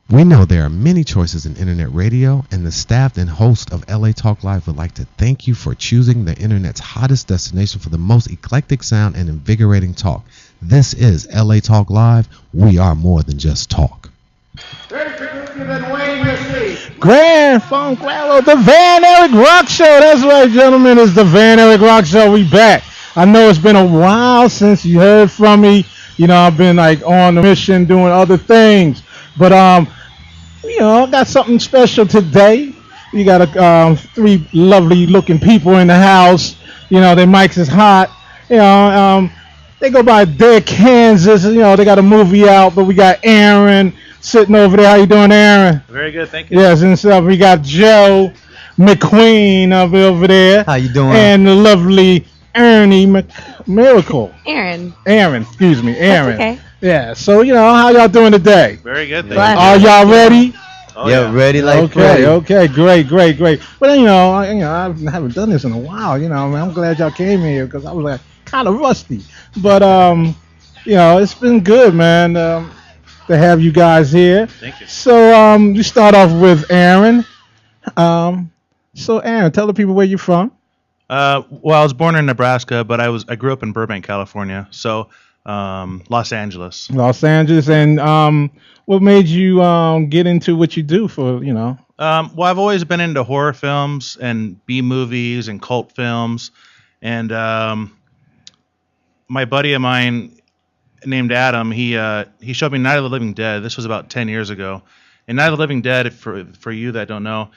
We know there are many choices in internet radio, and the staff and host of LA Talk Live would like to thank you for choosing the internet's hottest destination for the most eclectic sound and invigorating talk. This is LA Talk Live. We are more than just talk. Grand Funk Rallo, the Van Eric Rock Show. That's right, gentlemen. It's the Van Eric Rock Show. We back. I know it's been a while since you heard from me. You know, I've been like on the mission doing other things. But I got something special today. You got three lovely looking people in the house. You know, their mics is hot. They go by Dead Kansas. You know, they got a movie out, but we got Aaron sitting over there. How you doing, Aaron? Very good, thank you. Yes, and stuff. We got Joe McQueen over there. How you doing? And the lovely Ernie Miracle. Aaron. Excuse me, Aaron. That's okay. Yeah, so, how y'all doing today? Very good, Glad- Are y'all ready? Oh, yeah, ready like Okay, Freddy. okay, great. But I haven't done this in a while. I'm glad y'all came here because I was like kind of rusty. But it's been good, man, to have you guys here. Thank you. So you start off with Aaron. So Aaron, tell the people where you're from. Well, I was born in Nebraska, but I grew up in Burbank, California. So, Los Angeles. Los Angeles, and what made you get into what you do for Well, I've always been into horror films and B movies and cult films, and my buddy of mine named Adam, he showed me Night of the Living Dead. This was about 10 years ago. And Night of the Living Dead, for you that don't know,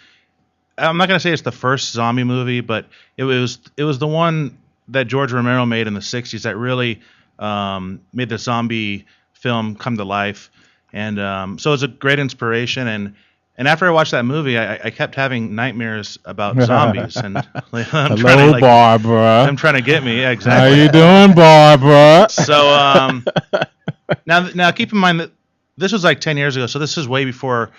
I'm not gonna say it's the first zombie movie, but it was the one that George Romero made in the '60s that really made the zombie film come to life, and so it was a great inspiration. And after I watched that movie, I kept having nightmares about zombies. And Hello, Barbara. I'm trying to get me. Yeah, How exactly. you doing, Barbara? So now keep in mind that this was like 10 years ago, so this is way before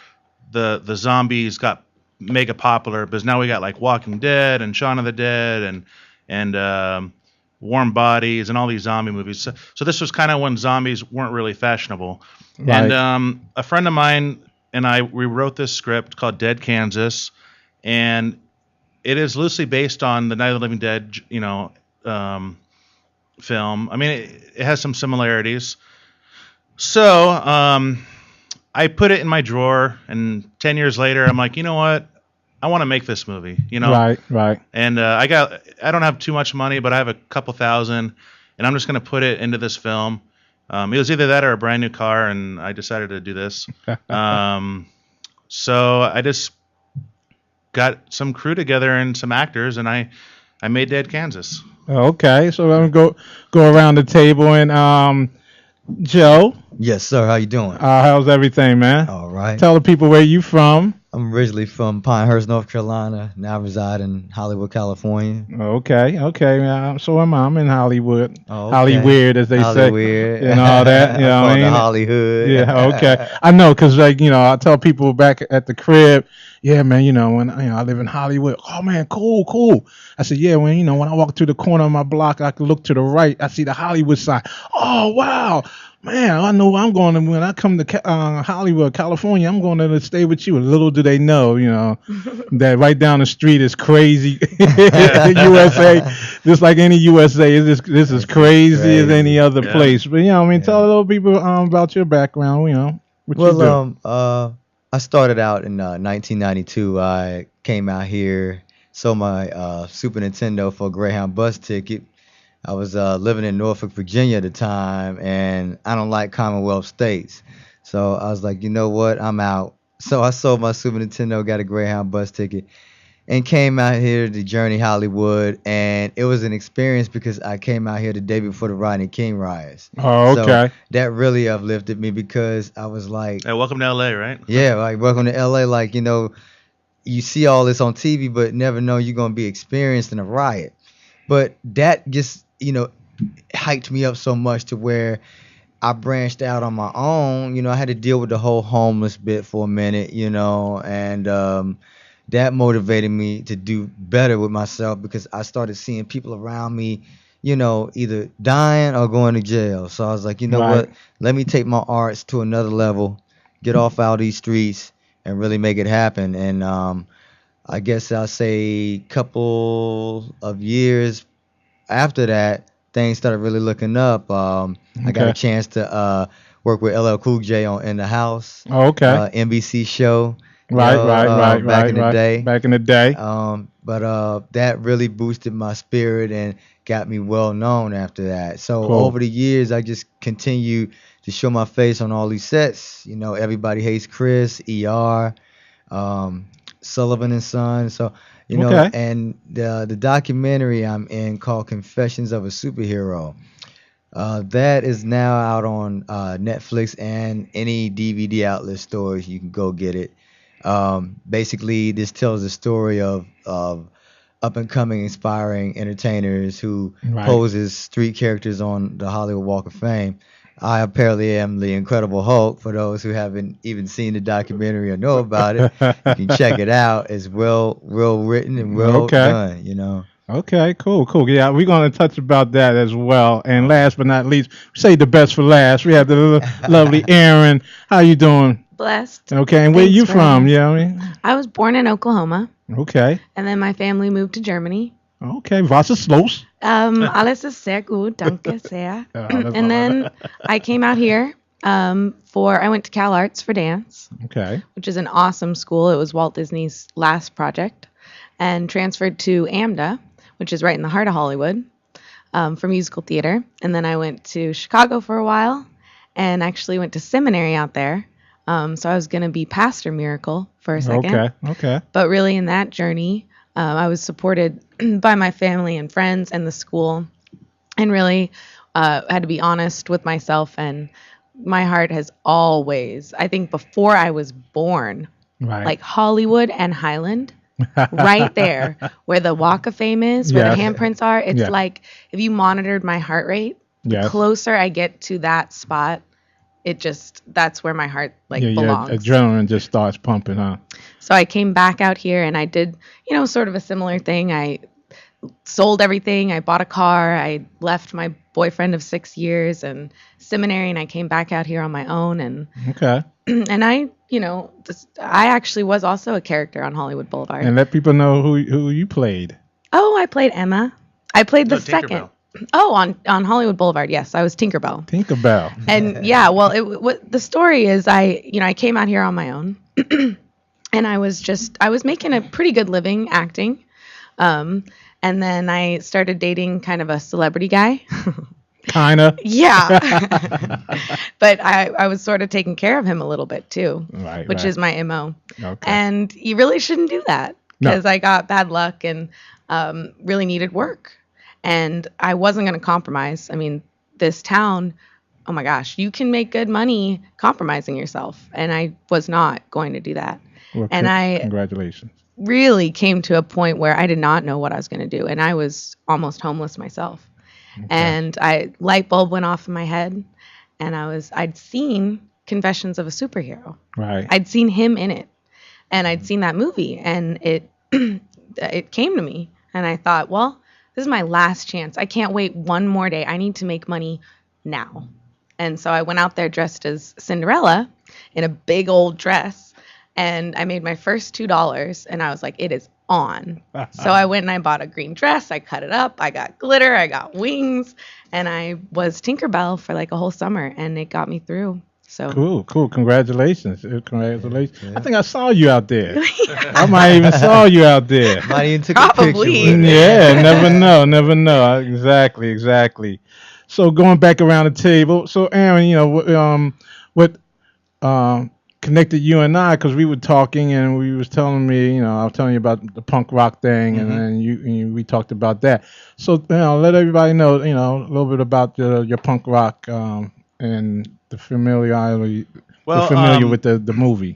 the zombies got mega popular. Because now we got like Walking Dead and Shaun of the Dead and Warm Bodies and all these zombie movies. So this was kind of when zombies weren't really fashionable. Right. And a friend of mine and we wrote this script called Dead Kansas, and it is loosely based on the Night of the Living Dead, film. I mean, it has some similarities. So I put it in my drawer, and 10 years later, I'm like, you know what? I want to make this movie, Right. And I don't have too much money, but I have a couple thousand, and I'm just going to put it into this film. It was either that or a brand new car, and I decided to do this. So I just got some crew together and some actors, and I made Dead Kansas. Okay, so I'm gonna go around the table and Joe, Yes, sir. How you doing? how's everything, man? All right. Tell the people where you from. I'm originally from Pinehurst, North Carolina. Now reside in Hollywood, California. Okay. So am I. I'm in Hollywood. Oh, okay. Hollywood, as they say. Hollywood. And all that. You know what I the mean? Hollywood. Yeah, okay. I know, because, I tell people back at the crib, yeah, man, when I live in Hollywood. Oh, man, cool. I said, yeah, when I walk through the corner of my block, I can look to the right. I see the Hollywood sign. Oh, wow. Man, I know I'm going to, when I come to Hollywood, California, I'm going to stay with you. And little do they know, that right down the street is crazy. USA, just like any USA, this is crazy as any other place. But, tell a little people about your background, what you do. I started out in 1992. I came out here, sold my Super Nintendo for a Greyhound bus ticket. I was living in Norfolk, Virginia at the time, and I don't like Commonwealth states. So I was like, you know what? I'm out. So I sold my Super Nintendo, got a Greyhound bus ticket, and came out here to Journey Hollywood. And it was an experience because I came out here the day before the Rodney King riots. Oh, okay. So that really uplifted me because I was like, Hey, welcome to LA, right? yeah, like welcome to LA. Like, you see all this on TV, but never know you're going to be experienced in a riot. But that just, hyped me up so much to where I branched out on my own. I had to deal with the whole homeless bit for a minute, and that motivated me to do better with myself because I started seeing people around me, either dying or going to jail. So I was like, Right. what? Let me take my arts to another level get off out these streets and really make it happen. And I guess I'll say couple of years after that, things started really looking up. I got a Okay. chance to work with LL Cool J on In the House, Oh, okay. NBC show, Right, right, right, back right, in the right. day. Back in the day. But that really boosted my spirit and got me well known after that. So Cool. over the years, I just continued to show my face on all these sets. Everybody Hates Chris, ER, Sullivan and Son. So Okay. and the documentary I'm in called Confessions of a Superhero. That is now out on Netflix and any DVD outlet stores. You can go get it. Basically, this tells the story of up and coming, inspiring entertainers who Right. pose as street characters on the Hollywood Walk of Fame. I apparently am the Incredible Hulk. For those who haven't even seen the documentary or know about it, you can check it out. It's well written and well Okay. done. Okay, cool, cool. Yeah, we're going to touch about that as well. And last but not least, say the best for last. We have the lovely Aaron. How you doing? Blessed. Okay, and where Thanks you for from? having me. Yeah, I mean, I was born in Oklahoma, okay, and then my family moved to Germany. okay. Was ist los? Alles ist sehr gut, danke sehr. that's all And then I came out here I went to Cal Arts for dance, Okay, which is an awesome school. It was Walt Disney's last project, and transferred to AMDA, which is right in the heart of Hollywood, for musical theater. And then I went to Chicago for a while, and actually went to seminary out there. So I was going to be Pastor Miracle for a second. okay, okay. But really, in that journey, I was supported by my family and friends and the school, and really had to be honest with myself. And my heart has always, I think before I was born, Right. like Hollywood and Highland, right there where the Walk of Fame is, where Yes. the handprints are. It's Yeah. like if you monitored my heart rate, the Yes. closer I get to that spot, that's where my heart yeah, belongs. your adrenaline just starts pumping, huh? So I came back out here and I did, sort of a similar thing. I sold everything. I bought a car. I left my boyfriend of 6 years and seminary, and I came back out here on my own. And Okay. and I actually was also a character on Hollywood Boulevard. And let people know who you played. Oh, I played Emma. I played the No, second. Tinkerbell. Oh, on Hollywood Boulevard. Yes, I was Tinkerbell. Tinkerbell. And yeah, well, what the story is, I came out here on my own, and I was making a pretty good living acting, and then I started dating kind of a celebrity guy. Kinda. Yeah, but I was sort of taking care of him a little bit too, Right. which right. is my MO. Okay. And you really shouldn't do that No. because I got bad luck and really needed work. And I wasn't going to compromise. I mean, this town, oh my gosh, you can make good money compromising yourself. And I was not going to do that. Well, and I congratulations. really came to a point where I did not know what I was going to do. And I was almost homeless myself. And light bulb went off in my head. And I'd seen Confessions of a Superhero. Right. I'd seen him in it, and I'd seen that movie, and it it came to me, and I thought, well, this is my last chance. I can't wait one more day. I need to make money now. And so I went out there dressed as Cinderella in a big old dress, and I made my first $2, and I was like, it is on. So I went and I bought a green dress. I cut it up. I got glitter. I got wings, and I was Tinkerbell for like a whole summer, and it got me through. So Cool. Congratulations. Congratulations. I think I saw you out there. I might even saw you out there. Might even took a picture Probably. with it. Yeah, never know. Exactly. So going back around the table. So Aaron, what connected you and I, because we were talking and we was telling me, I was telling you about the punk rock thing, and then we talked about that. So let everybody know, a little bit about your punk rock and the familiarity, Well, familiar with the movie,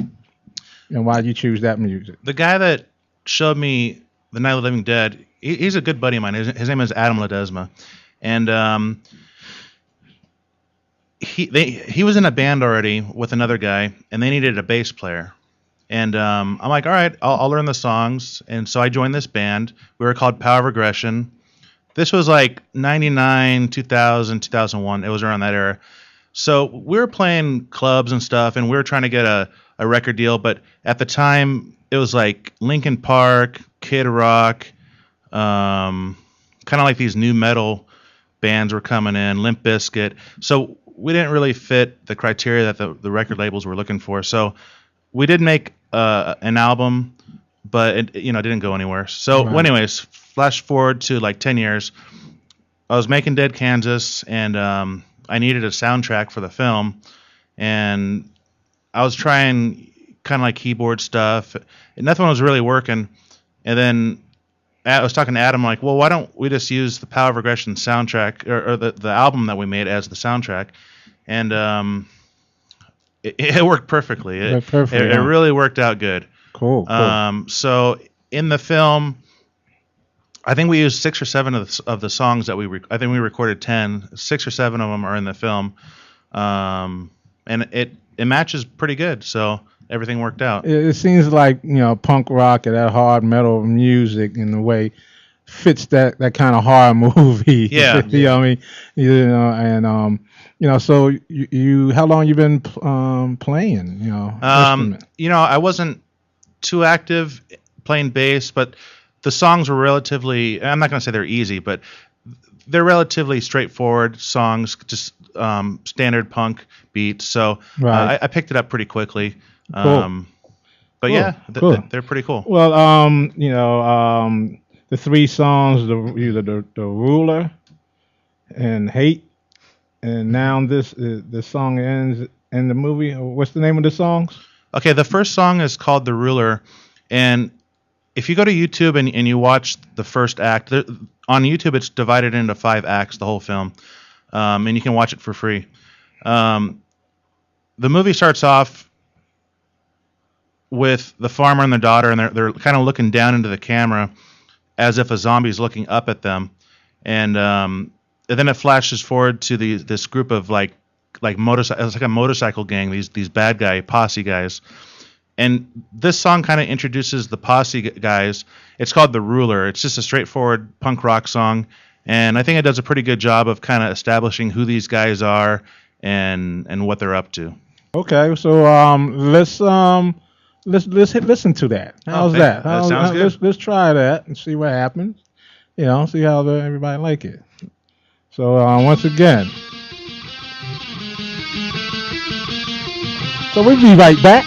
and why you choose that music. The guy that showed me the Night of the Living Dead, he's a good buddy of mine. His name is Adam Ledesma, and he was in a band already with another guy, and they needed a bass player. And I'm like, all right, I'll learn the songs. And so I joined this band. We were called Power of Aggression. This was like 99, 2000, 2001. It was around that era. So we were playing clubs and stuff, and we were trying to get a record deal. But at the time, it was like Linkin Park, Kid Rock, kind of like these new metal bands were coming in, Limp Bizkit. So we didn't really fit the criteria that the record labels were looking for. So we did make an album, but it didn't go anywhere. So Right. well, anyways, flash forward to like 10 years. I was making Dead Kansas, and I needed a soundtrack for the film, and I was trying kind of like keyboard stuff, and nothing was really working. And then I was talking to Adam, like, well, why don't we just use the Power of Aggression soundtrack or the album that we made as the soundtrack? And it worked perfectly. Worked perfectly, It huh? really worked out good. Cool. So in the film, I think we used 6 or 7 of the songs that I think we recorded 10. 6 or 7 of them are in the film, and it matches pretty good. So everything worked out. It seems like punk rock and that hard metal music in a way fits that kind of horror movie. Yeah. You know what I mean? And so you how long you been playing? Instrument? I wasn't too active playing bass, but the songs were relatively, I'm not going to say they're easy, but they're relatively straightforward songs, just standard punk beats. So Right. I picked it up pretty quickly. Cool. But Cool. yeah, Cool. they're pretty cool. Well, the 3 songs, the Ruler and Hate, and now the song ends in the movie. What's the name of the songs? Okay, the first song is called The Ruler, and if you go to YouTube and you watch the first act, on YouTube it's divided into 5 acts, the whole film, and you can watch it for free. The movie starts off with the farmer and the daughter, and they're kind of looking down into the camera as if a zombie's looking up at them, and then it flashes forward to this group of like motorcycle, it's like a motorcycle gang, these bad guy posse guys. And this song kind of introduces the posse guys. It's called The Ruler. It's just a straightforward punk rock song, and I think it does a pretty good job of kind of establishing who these guys are and what they're up to. Okay, so let's listen to that. How's Okay, that? that sounds good. Let's try that and see what happens. See how everybody like it. So once again, so we'll be right back.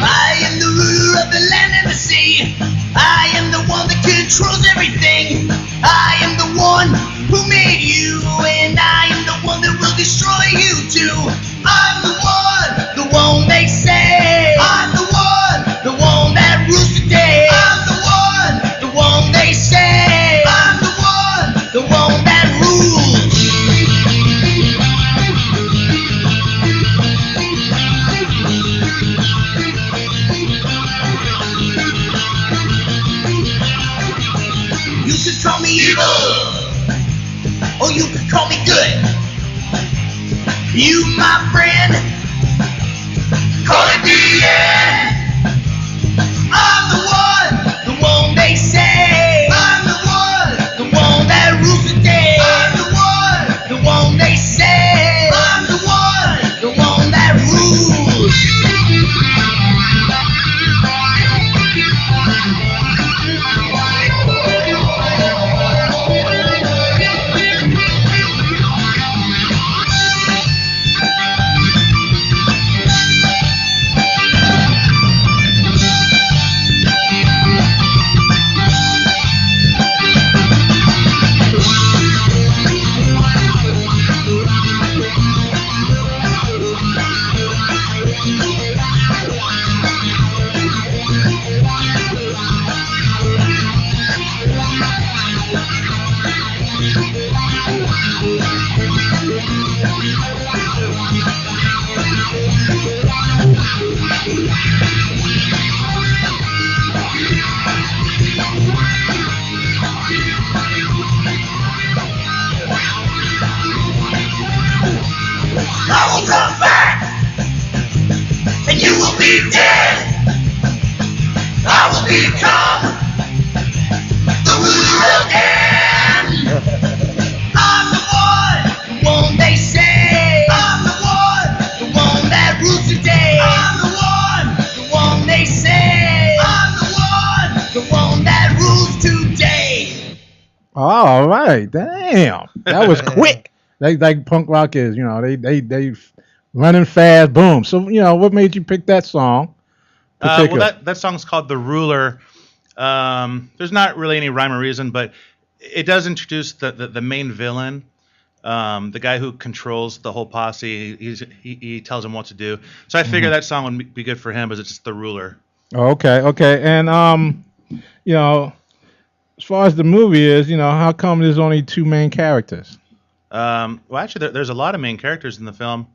I am the ruler of the land and the sea. I am the one that controls everything. I am the one who made you, and I am the one that will destroy you too. I'm the one they say. I'm the one that rules the day. I'm the one they say. I'm the one that rules. You could call me evil, or you could call me good. You, my friend, call it the end. I'm the one they say. I'm the one that rules the day. I'm the one they say. I'm the one that rules. All right, damn, that was quick. Like punk rock is, you know, they running fast, boom. So you know, what made you pick that song? Well, that song's called "The Ruler." There's not really any rhyme or reason, but it does introduce the main villain, the guy who controls the whole posse. He tells him what to do. So I figured that song would be good for him, because it's the ruler. Okay, and you know, as far as the movie is, you know, how come there's only two main characters? Well, actually, there's a lot of main characters in the film.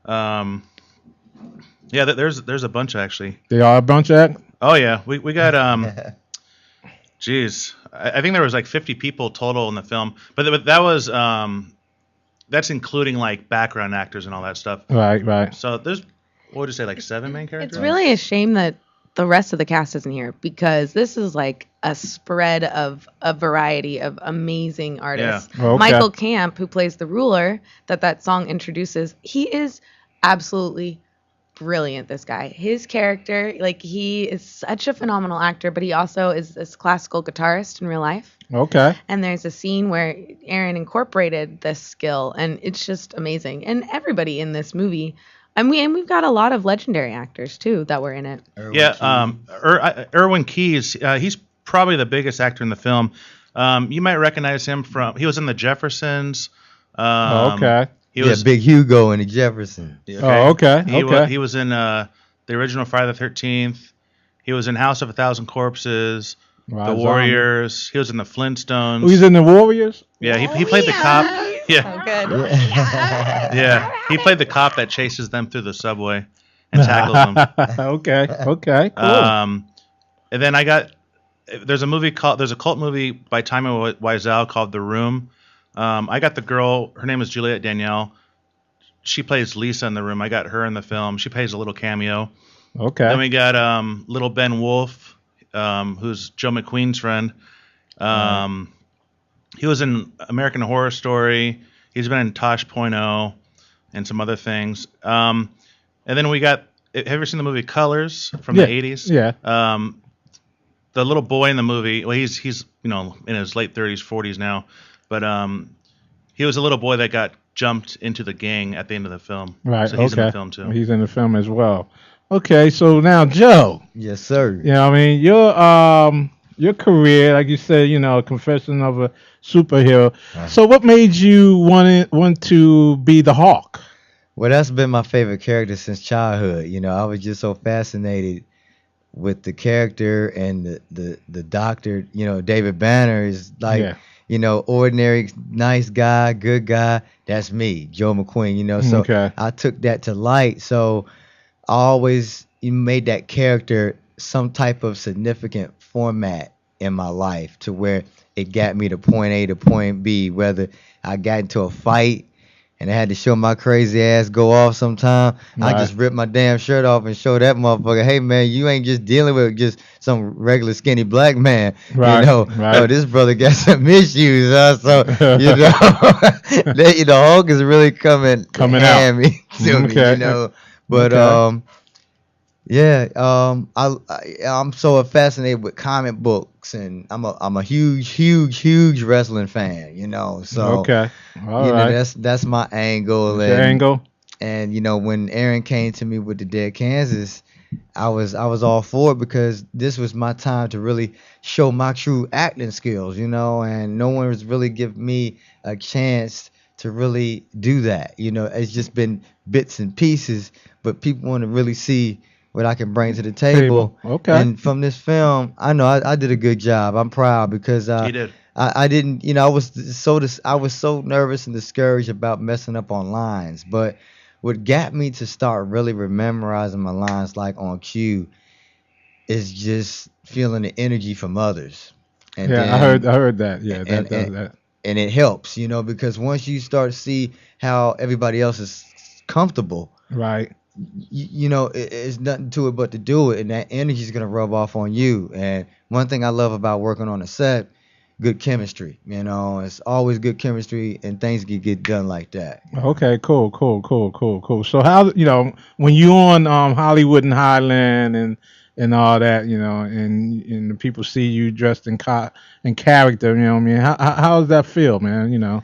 Yeah, there's a bunch actually. They are a bunch of. Oh yeah, we got geez, I think there was like 50 people total in the film, but that was that's including like background actors and all that stuff. Right. So there's, what would you say, like 7 main characters? It's really a shame that the rest of the cast isn't here, because this is like a spread of a variety of amazing artists. Yeah. Okay. Michael Camp, who plays the ruler that song introduces, he is absolutely brilliant. This guy, his character, like, he is such a phenomenal actor, but he also is this classical guitarist in real life. Okay. And there's a scene where Aaron incorporated this skill, and it's just amazing. And everybody in this movie, and we've got a lot of legendary actors too that were in it. Erwin Keyes, he's probably the biggest actor in the film. You might recognize him from, he was in The Jeffersons. Okay. He was Big Hugo in the Jefferson. Oh, okay. He was in the original Friday the 13th. He was in House of a Thousand Corpses, The Warriors. He was in the Flintstones. He's in the Warriors? Yeah, he played the cop. Yeah. So good. Yeah, he played the cop that chases them through the subway and tackles them. Okay. Cool. And then there's a cult movie by Timmy Wiesel called The Room. I got the girl, her name is Juliette Danielle. She plays Lisa in The Room. I got her in the film. She plays a little cameo. Okay. Then we got little Ben Wolf, who's Joe McQueen's friend. He was in American Horror Story. He's been in Tosh Point oh and some other things. And then we got, have you ever seen the movie Colors from the 80s? Yeah. The little boy in the movie, well, he's in his late 30s, 40s now, but he was a little boy that got jumped into the gang at the end of the film. Right. So he's in the film too. He's in the film as well. Okay, so now Joe. Yes, sir. You know, I mean, your career, like you said, Confession of a Superhero. So what made you want to be the Hawk? Well, that's been my favorite character since childhood. I was just so fascinated with the character and the doctor. David Banner is like, ordinary, nice guy, good guy. That's me, Joe McQueen. So I took that to light. So I always made that character some type of significant format in my life, to where it got me to point A to point B, whether I got into a fight and I had to show my crazy ass go off sometime. Right. I just ripped my damn shirt off and show that motherfucker, hey man, you ain't just dealing with just some regular skinny black man. Right. No, this brother got some issues. So the Hulk is really coming out me to me. But I'm so fascinated with comic books, and I'm a huge wrestling fan. So all right. That's my angle. And when Aaron came to me with the Dead Kansas, I was all for it, because this was my time to really show my true acting skills. And no one was really giving me a chance to really do that. It's just been bits and pieces, but people want to really see what I can bring to the table. Okay. And from this film, I know I did a good job. I'm proud, because You did. I didn't, I was so nervous and discouraged about messing up on lines. But what got me to start really memorizing my lines, like on cue, is just feeling the energy from others. And I heard that. Yeah, that. And it helps, because once you start to see how everybody else is comfortable, right, it's nothing to it but to do it, and that energy is going to rub off on you. And one thing I love about working on a set, good chemistry. It's always good chemistry, and things get done like that. Okay, cool. So how, when you on Hollywood and Highland, and and all that, and the people see you dressed in character, you know what I mean? How does that feel, man?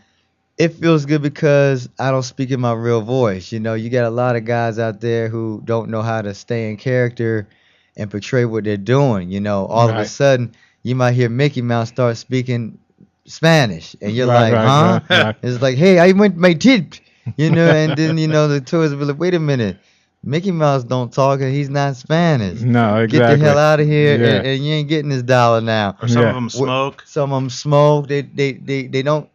It feels good because I don't speak in my real voice. You got a lot of guys out there who don't know how to stay in character and portray what they're doing. All of a Right. sudden, you might hear Mickey Mouse start speaking Spanish, and you're Right, like, right, huh? right. It's like, hey, I went my tip, and then, the tourists will be like, wait a minute. Mickey Mouse don't talk, and he's not Spanish. No, Get the exactly. hell out of here, Yeah. and you ain't getting this dollar now. Or some Yeah. of them smoke. Some of them smoke. They don't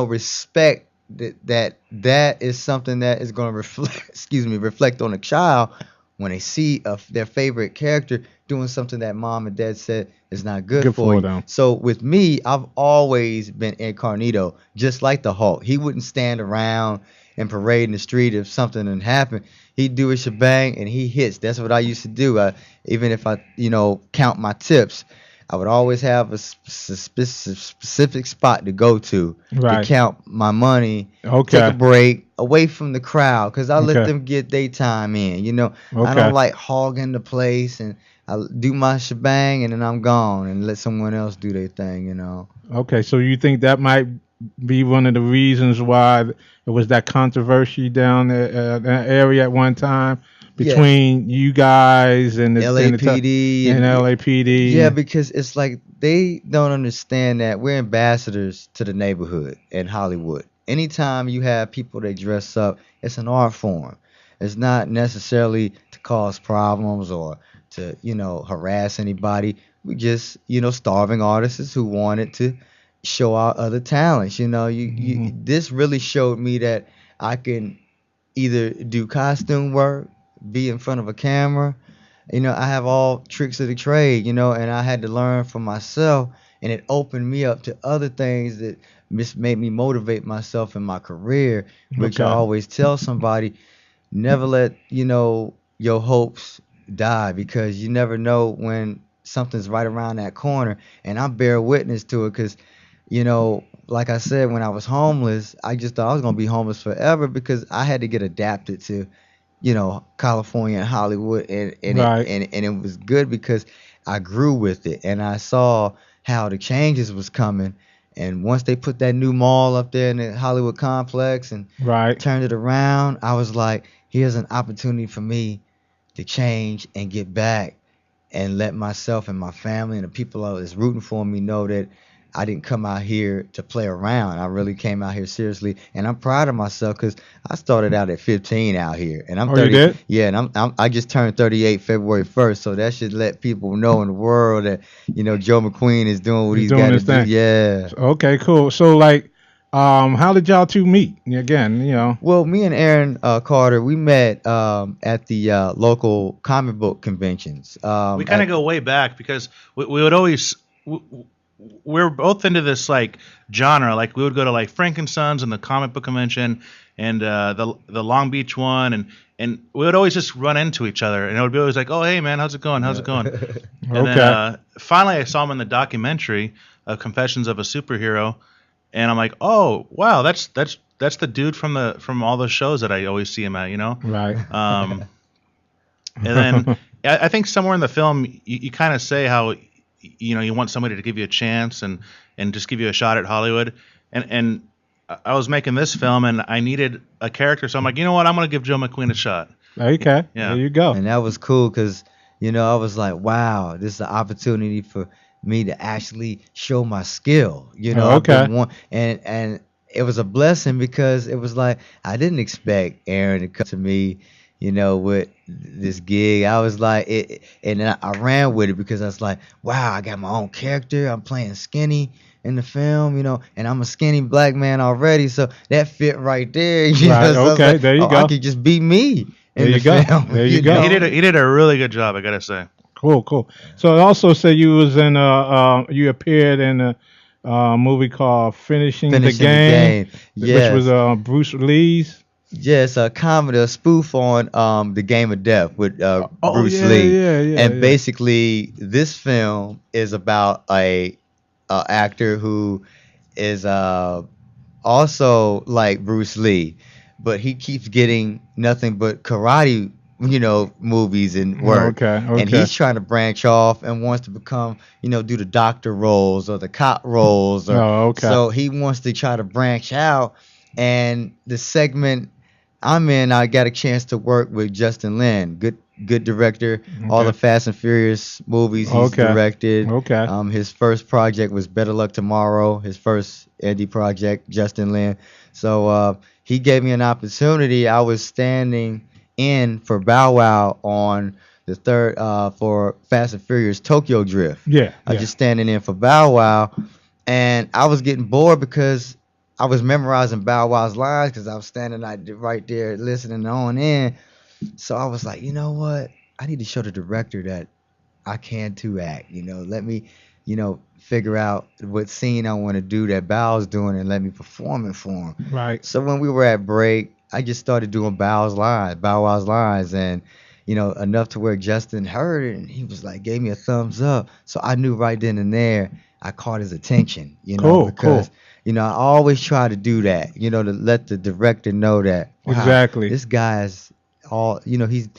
respect that is something that is going to reflect on a child when they see their favorite character doing something that mom and dad said is not good for you. them. So with me, I've always been incognito, just like the Hulk. He wouldn't stand around and parade in the street if something had happened. He'd do a shebang and he hits. That's what I used to do. Even if I count my tips, I would always have a specific spot to go to Right. count my money, Okay. take a break away from the crowd, because I let Okay. them get their time in. I Okay. don't like hogging the place, and I do my shebang and then I'm gone and let someone else do their thing. Okay, so you think that might be one of the reasons why it was that controversy down there, that area at one time between you guys and the LAPD and LAPD? Yeah, because it's like they don't understand that we're ambassadors to the neighborhood in Hollywood. Anytime you have people that dress up, it's an art form. It's not necessarily to cause problems or to, harass anybody. We just, starving artists who wanted to show out other talents. This really showed me that I can either do costume work, be in front of a camera. I have all tricks of the trade, and I had to learn for myself, and it opened me up to other things that made me motivate myself in my career, which I Okay. always tell somebody, never let, your hopes die, because you never know when something's right around that corner. And I bear witness to it because, like I said, when I was homeless, I just thought I was going to be homeless forever because I had to get adapted to, California and Hollywood. And Right. it was good because I grew with it and I saw how the changes was coming. And once they put that new mall up there in the Hollywood complex and Right. turned it around, I was like, here's an opportunity for me to change and get back and let myself and my family and the people that was rooting for me know that I didn't come out here to play around. I really came out here seriously, and I'm proud of myself because I started out at 15 out here, and I'm Oh, 30. you did? Yeah, and I just turned 38 February 1st, so that should let people know in the world that Joe McQueen is doing what He's he's doing got to his do. thing. Yeah. Okay, cool. So how did y'all two meet? Again, Well, me and Aaron Carter, we met at the local comic book conventions. We kind of go way back because we would always we're both into this like genre. Like we would go to like Frankensons and the comic book convention and the Long Beach one, and we would always just run into each other, and it would be always like, oh hey man, how's it going? How's it going? And Okay. then finally I saw him in the documentary Confessions of a Superhero, and I'm like, oh wow, that's the dude from all the shows that I always see him at, right. And then I think somewhere in the film you kind of say how you want somebody to give you a chance and just give you a shot at Hollywood, and I was making this film and I needed a character, so I'm like, you know what, I'm gonna give Joe McQueen a shot. Okay. Yeah. There you go. And that was cool because, I was like, wow, this is an opportunity for me to actually show my skill. I've been and it was a blessing because it was like, I didn't expect Aaron to come to me, with this gig. I was like, and then I ran with it because I was like, wow, I got my own character. I'm playing skinny in the film, and I'm a skinny black man already. So that fit right there. You Right, know? So I was okay, like, there you oh, go. I could just be me in There the you go. film. There you go. know? He did a really good job, I gotta say. Cool. So it also said you was in you appeared in a movie called Finishing the Game, Yes. which was Bruce Lee's. Yes, a comedy, a spoof on the Game of Death with Bruce yeah, Lee. yeah, And yeah. basically, this film is about a actor who is also like Bruce Lee, but he keeps getting nothing but karate movies and work. Okay, And okay. he's trying to branch off and wants to become, do the doctor roles or the cop roles. Oh, okay. So he wants to try to branch out. And the segment I'm in, I got a chance to work with Justin Lin, good director. All Okay. the Fast and Furious movies he's Okay. directed. Okay. His first project was Better Luck Tomorrow, his first indie project, Justin Lin. So he gave me an opportunity. I was standing in for Bow Wow on the third for Fast and Furious Tokyo Drift. Yeah. I was just standing in for Bow Wow, and I was getting bored because I was memorizing Bow Wow's lines because I was standing right there listening on in. So I was like, you know what? I need to show the director that I can too act. Let me, figure out what scene I want to do that Bow's doing and let me perform it for him. Right. So when we were at break, I just started doing Bow Wow's lines, and enough to where Justin heard it and he was like, gave me a thumbs up. So I knew right then and there I caught his attention. Cool, because cool. I always try to do that. To let the director know that wow, Exactly. this guy's all he's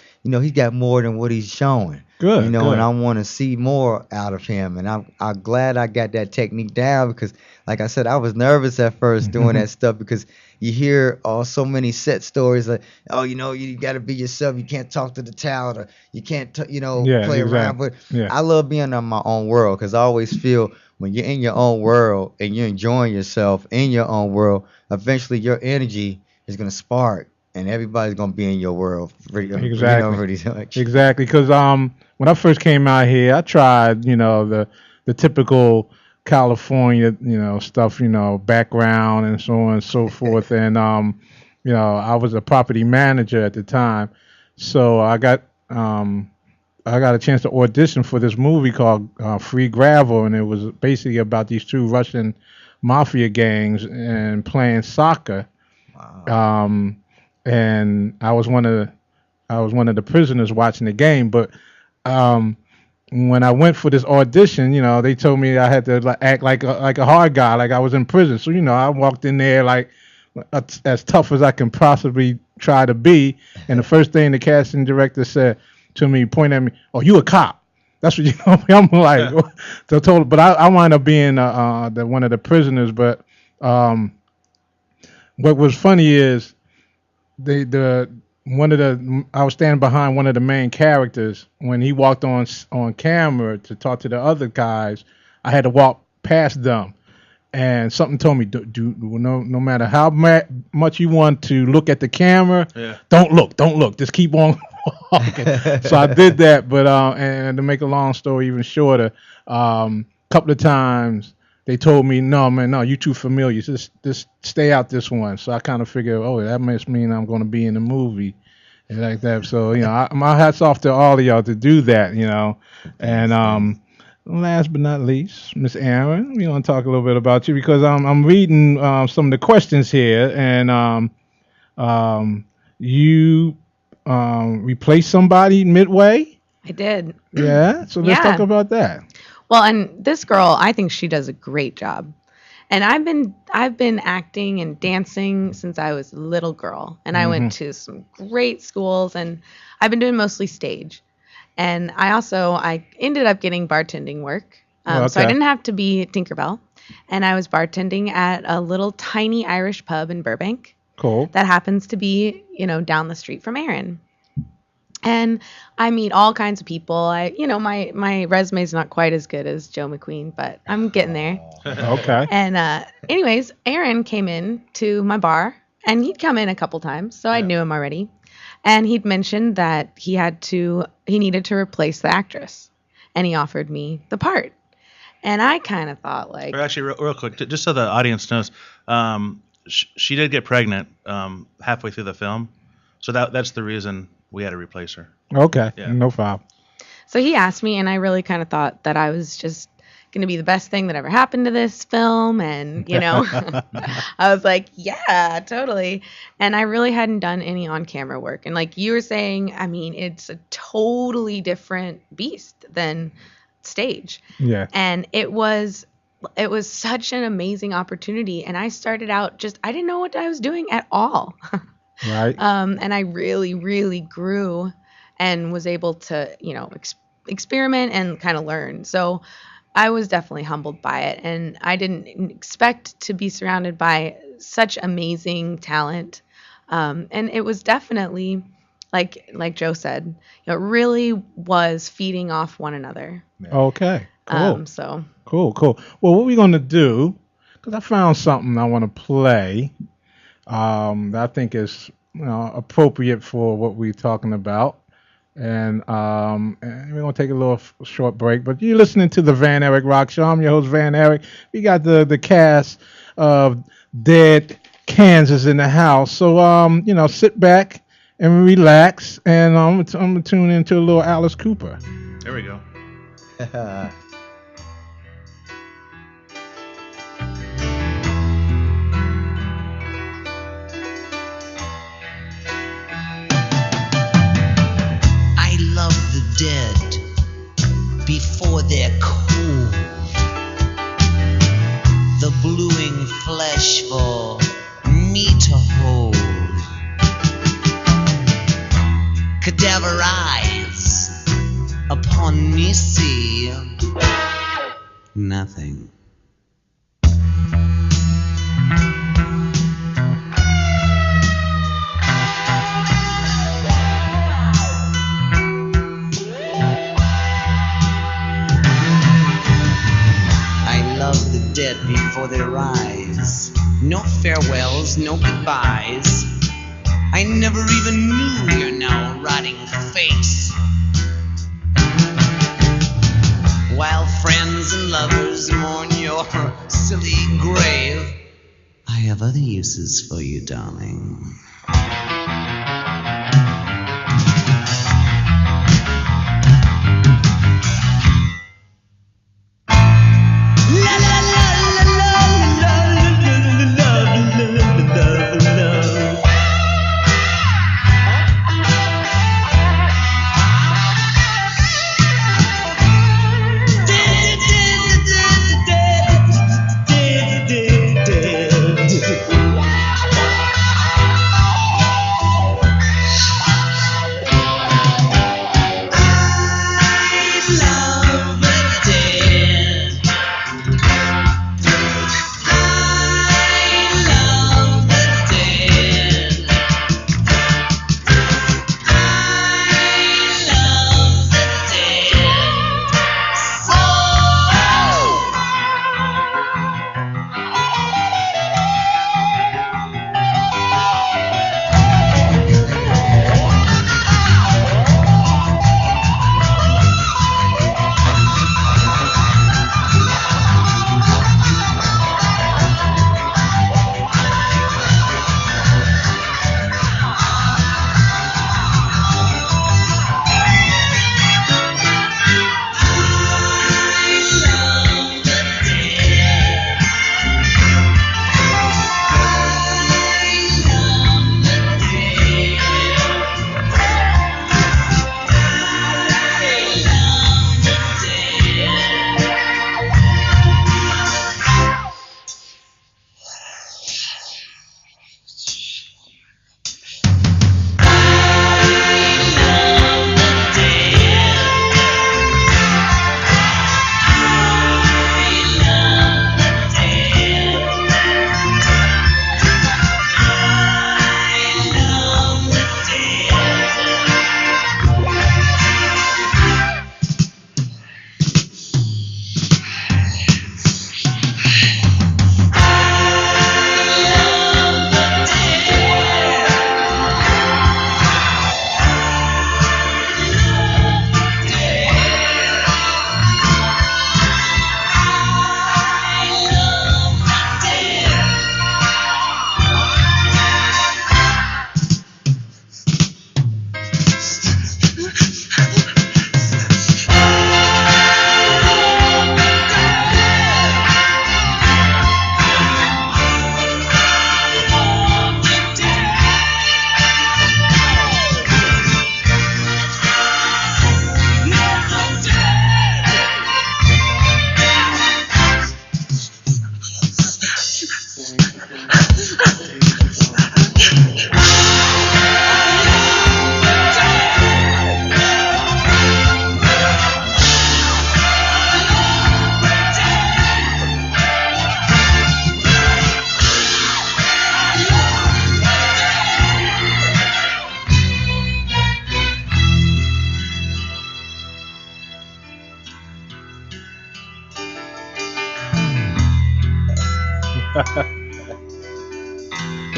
got more than what he's showing. Good, And good. I want to see more out of him. And I'm glad I got that technique down because, like I said, I was nervous at first doing that stuff because you hear so many set stories like, oh, you got to be yourself. You can't talk to the talent, or you can't, Yeah, play around. exactly. But Yeah. I love being in my own world because I always feel when you're in your own world and you're enjoying yourself in your own world, eventually your energy is going to spark. And everybody's gonna be in your world pretty much. Exactly, because when I first came out here, I tried the typical California stuff, background and so on and so forth, and I was a property manager at the time, so I got a chance to audition for this movie called Free Gravel, and it was basically about these two Russian mafia gangs and playing soccer. Wow. And I was one of the prisoners watching the game. But when I went for this audition, they told me I had to act like a hard guy, like I was in prison. So I walked in there like as tough as I can possibly try to be. And the first thing the casting director said to me, pointed at me, "Oh, you a cop?" That's what you know. I'm like, so told, but I wound up being one of the prisoners. But what was funny is I was standing behind one of the main characters when he walked on camera to talk to the other guys. I had to walk past them, and something told me, no matter how much you want to look at the camera, don't look, just keep on walking. So I did that, but and to make a long story even shorter, couple of times they told me, no, man, no, you too familiar. Just stay out this one. So I kind of figured, oh, that must mean I'm going to be in the movie and like that. So, my hat's off to all of y'all to do that, And last but not least, Miss Aaron, we want to talk a little bit about you because I'm reading some of the questions here, and you replaced somebody midway. I did. Yeah. So let's Yeah. talk about that. Well, and this girl, I think she does a great job. And I've been acting and dancing since I was a little girl. And I went to some great schools, and I've been doing mostly stage. And I ended up getting bartending work. So I Okay. didn't have to be Tinkerbell. And I was bartending at a little tiny Irish pub in Burbank Cool. that happens to be, down the street from Aaron. And I meet all kinds of people. My resume is not quite as good as Joe McQueen, but I'm getting there. Okay. And anyways, Aaron came in to my bar, and he'd come in a couple times, so I knew him already. And he'd mentioned that he needed to replace the actress, and he offered me the part. And I kind of thought like, Or actually, real quick, just so the audience knows, she did get pregnant halfway through the film, so that's the reason we had to replace her. Okay. Yeah. No problem. so he asked me, and I really kind of thought that I was just going to be the best thing that ever happened to this film. And, I was like, yeah, totally. And I really hadn't done any on-camera work. And like you were saying, I mean, it's a totally different beast than stage. Yeah. And it was such an amazing opportunity. And I started out I didn't know what I was doing at all. Right. And I really, really grew and was able to, experiment and kind of learn. So I was definitely humbled by it, and I didn't expect to be surrounded by such amazing talent. And it was definitely, like Joe said, it really was feeding off one another. Okay. Cool. So Cool. Well, what we're going to do, because I found something I want to play that I think is appropriate for what we're talking about. And we're going to take a little short break. But you're listening to the Van Eric Rock Show. I'm your host, Van Eric. We got the cast of Dead Kansas in the house. So, sit back and relax. And I'm going to tune into a little Alice Cooper. There we go. Dead before they're cool, the bluing flesh for me to hold, cadaver eyes upon me see nothing. Dead before they rise. No farewells, no goodbyes. I never even knew your now rotting face. While friends and lovers mourn your silly grave, I have other uses for you, darling.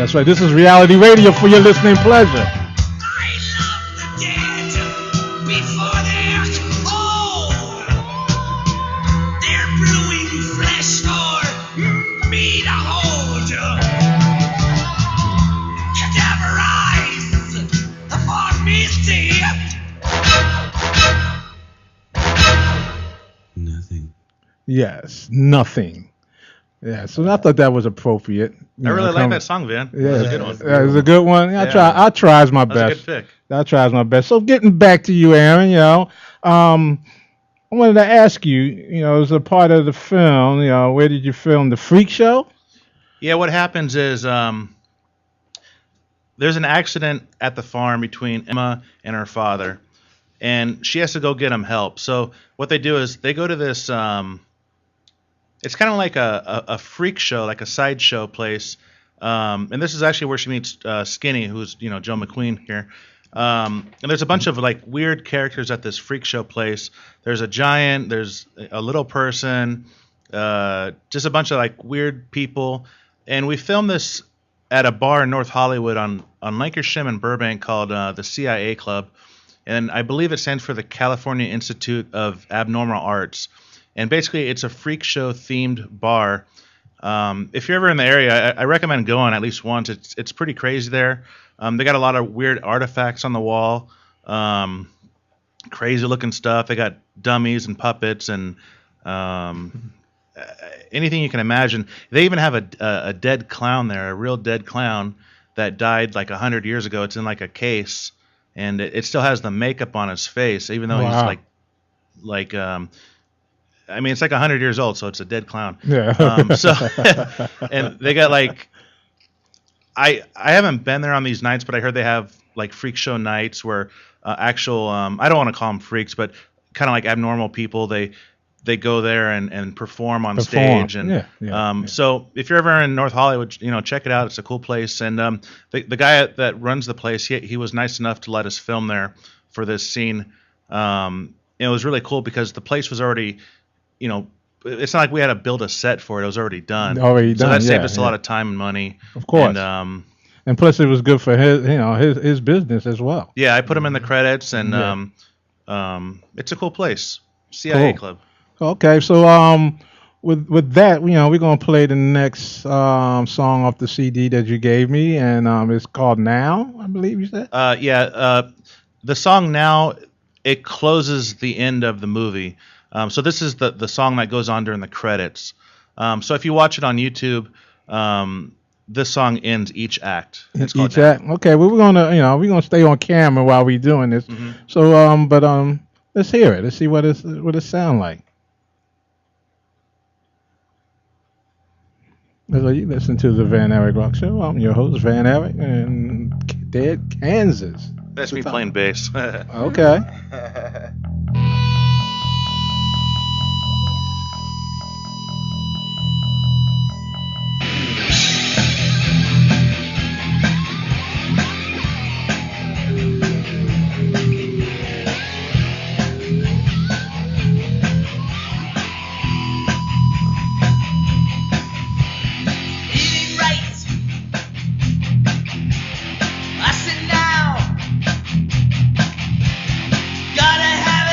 That's right. This is reality radio for your listening pleasure. I love the dead before they're cold. They're brewing flesh for me to hold. Cadaver eyes for me see. Nothing. Yes, nothing. Yeah, so I thought that was appropriate. I really like that song, Van. Yeah, That was a good one. that was a good one. Yeah, Yeah. I tries my That was a best. good pick. I tries my best. So getting back to you, Aaron, I wanted to ask you, as a part of the film, where did you film the Freak Show? Yeah, what happens is there's an accident at the farm between Emma and her father, and she has to go get him help. So what they do is they go to this. It's kind of like a freak show, like a sideshow place. And this is actually where she meets Skinny, who's Joe McQueen here. And there's a bunch of like weird characters at this freak show place. There's a giant, there's a little person, just a bunch of like weird people. And we filmed this at a bar in North Hollywood on Lankershim and Burbank called the CIA Club. And I believe it stands for the California Institute of Abnormal Arts. And basically, it's a freak show themed bar. If you're ever in the area, I recommend going at least once. It's pretty crazy there. They got a lot of weird artifacts on the wall, crazy looking stuff. They got dummies and puppets and anything you can imagine. They even have a dead clown there, a real dead clown that died like 100 years ago. It's in like a case, and it still has the makeup on his face, even though Wow. he's like I mean, it's like 100 years old, so it's a dead clown. Yeah. And they got like, I haven't been there on these nights, but I heard they have like freak show nights where actual, I don't want to call them freaks, but kind of like abnormal people, they go there and perform on stage. And Yeah. so if you're ever in North Hollywood, check it out. It's a cool place. And the guy that runs the place, he was nice enough to let us film there for this scene. It was really cool because the place was already, it's not like we had to build a set for it. It was already done. Already So done, that saved yeah, us a lot of time and money. Of course. And And plus, it was good for his business as well. yeah, I put him in the credits, and it's a cool place. CIA Cool. Club. Okay, so with that, we're gonna play the next song off the CD that you gave me, and it's called "Now," I believe you said. The song Now, it closes the end of the movie. So this is the song that goes on during the credits. So if you watch it on YouTube, this song ends each act. It's called Each Now. act. Okay, well, we're gonna stay on camera while we're doing this. Mhm. So let's hear it. Let's see what it sound like. So you listen to the Van Eric Rock Show. I'm your host, Van Eric, in Dead, Kansas. That's me playing bass. Okay. Eating right. I said now. Gotta have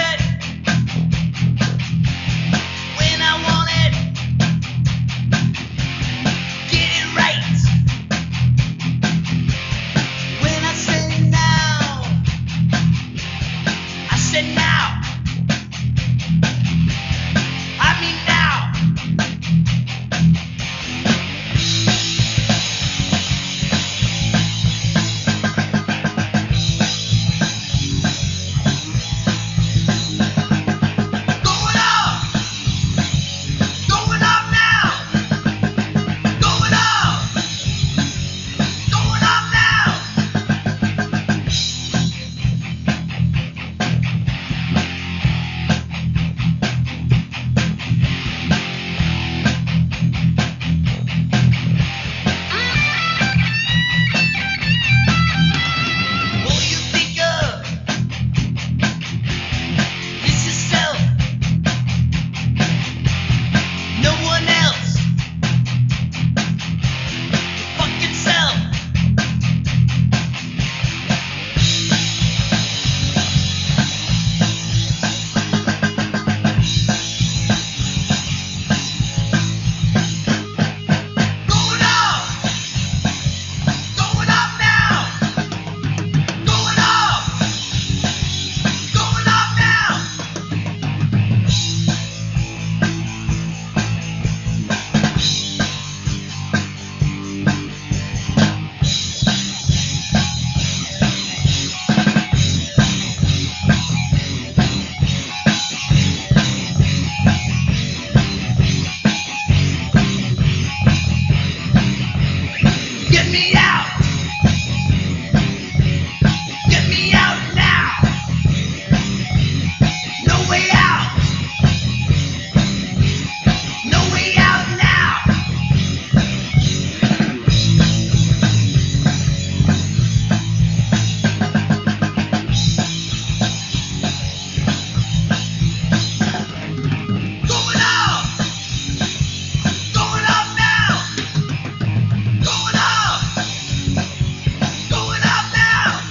Get me out. Get me out now. No way out. No way out now. Going up. Going up now. Going up. Going up now.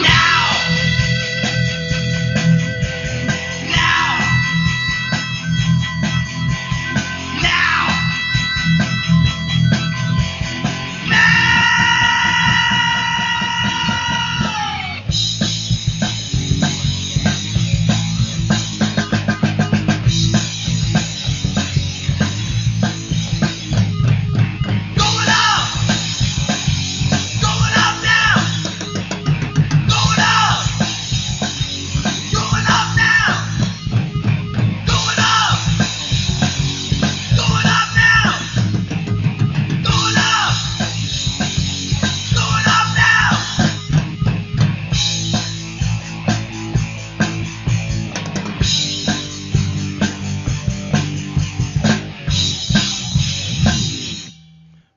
Now. Now. Now. Now. Going up. Going up now. Going up. Going up now. Going up. Going up now. Going up. Going up now.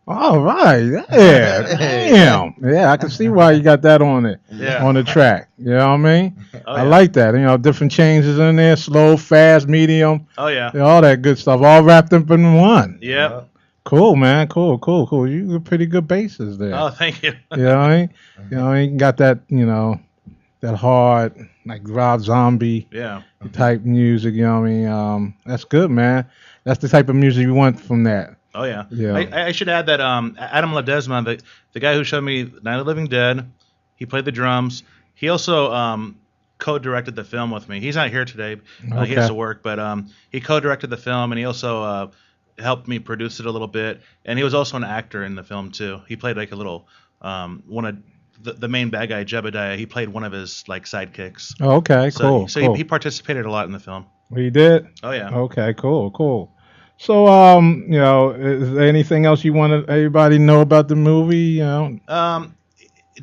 All right. Yeah. Damn. Yeah, I can see why you got that on it. Yeah. On the track. You know what I mean? Oh, I yeah. like that. You know, different changes in there, slow, fast, medium, Oh yeah. all that good stuff, all wrapped up in one. Yep. Cool, man. Cool. You got pretty good bases there. Oh, thank you. You know what I mean? You know, you got that, that hard, like Rob Zombie Yeah. type music, you know what I mean? That's good, man. That's the type of music you want from that. Oh yeah. Yeah. I should add that Adam Ledesma, the guy who showed me Night of the Living Dead, he played the drums. He also co-directed the film with me. He's not here today. He Okay. has to work, but he co-directed the film, and he also helped me produce it a little bit. And he was also an actor in the film too. He played like a little one of the main bad guy, Jebediah. He played one of his like sidekicks. Oh, okay, So, cool. so cool. he participated a lot in the film. He did? Oh yeah. Okay, cool. So, is there anything else you want everybody to know about the movie? You know?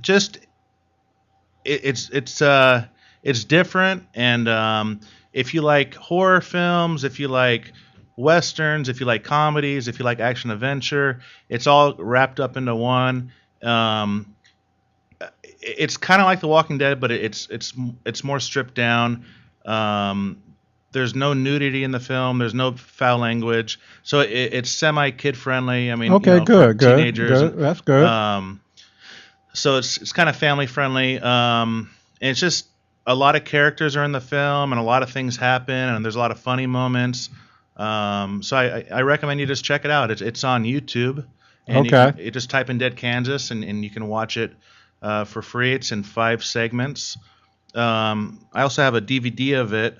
Just it's different, and if you like horror films, if you like westerns, if you like comedies, if you like action adventure, it's all wrapped up into one. It's kind of like The Walking Dead, but it's more stripped down. There's no nudity in the film. There's no foul language, so it's semi kid friendly. I mean, Okay, for good. teenagers. That's good. So it's kind of family friendly. And it's just a lot of characters are in the film, and a lot of things happen, and there's a lot of funny moments. So I recommend you just check it out. It's on YouTube. And Okay. you just type in Dead Kansas, and you can watch it for free. It's in 5 segments. I also have a DVD of it.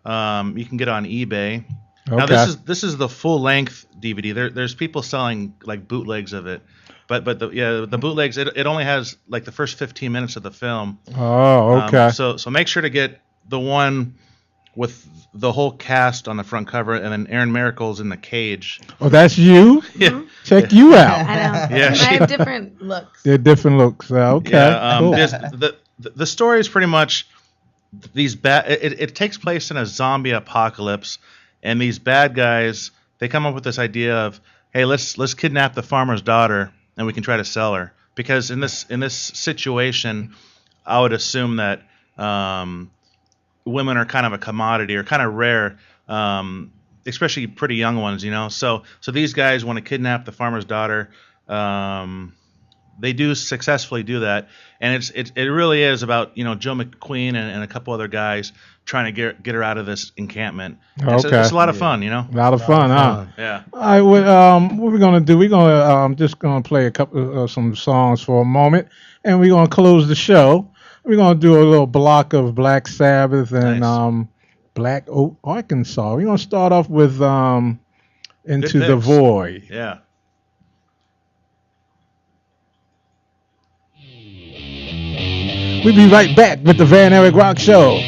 You can get it on eBay. Now Okay. this is the full length DVD. There's people selling like bootlegs of it, but the bootlegs it only has like the first 15 minutes of the film. Oh, okay. So make sure to get the one with the whole cast on the front cover, and then Aaron Miracle's in the cage. Oh, that's you? Yeah. Check you out. I know. Yeah, I have different looks. They're different looks. Okay. Yeah, cool. there's- the story is pretty much these bad. It takes place in a zombie apocalypse, and these bad guys they come up with this idea of, hey, let's kidnap the farmer's daughter, and we can try to sell her, because in this situation, I would assume that women are kind of a commodity or kind of rare. Especially pretty young ones, you know. So these guys want to kidnap the farmer's daughter. they do successfully do that, and it really is about Joe McQueen and a couple other guys trying to get her out of this encampment. It's a lot of fun, A lot of fun, huh? Yeah. All right, what we're gonna do? We're gonna just gonna play a couple some songs for a moment, and we're gonna close the show. We're gonna do a little block of Black Sabbath and Nice. Black Oak, Arkansas. We're gonna start off with Into Good the picks. Void. Yeah. We'll be right back with the Van Eric Rock Show.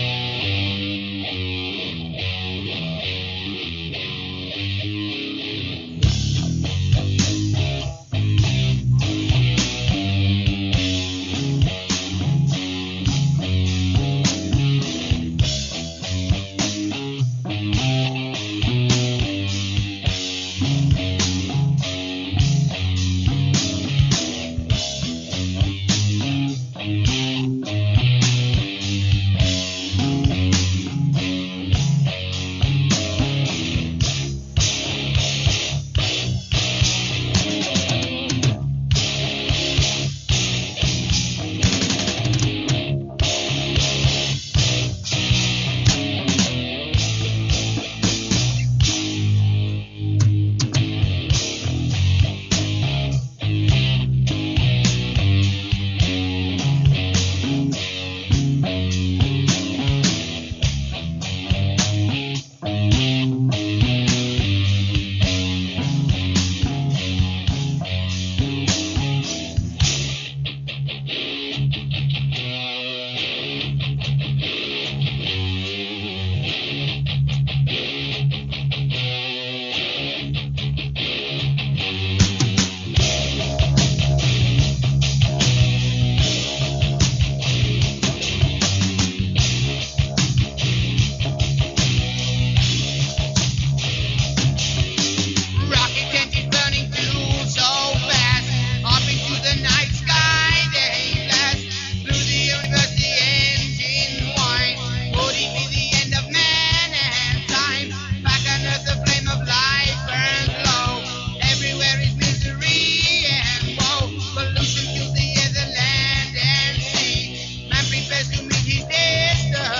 Rocket engine burning fuel so fast, hopping through the night sky, they blast through the universe. The engine whine, would it be the end of man and time? Back on Earth, the flame of life burns low. Everywhere is misery and woe. Pollution fills the air, the land and sea. Man prepares to meet his destiny.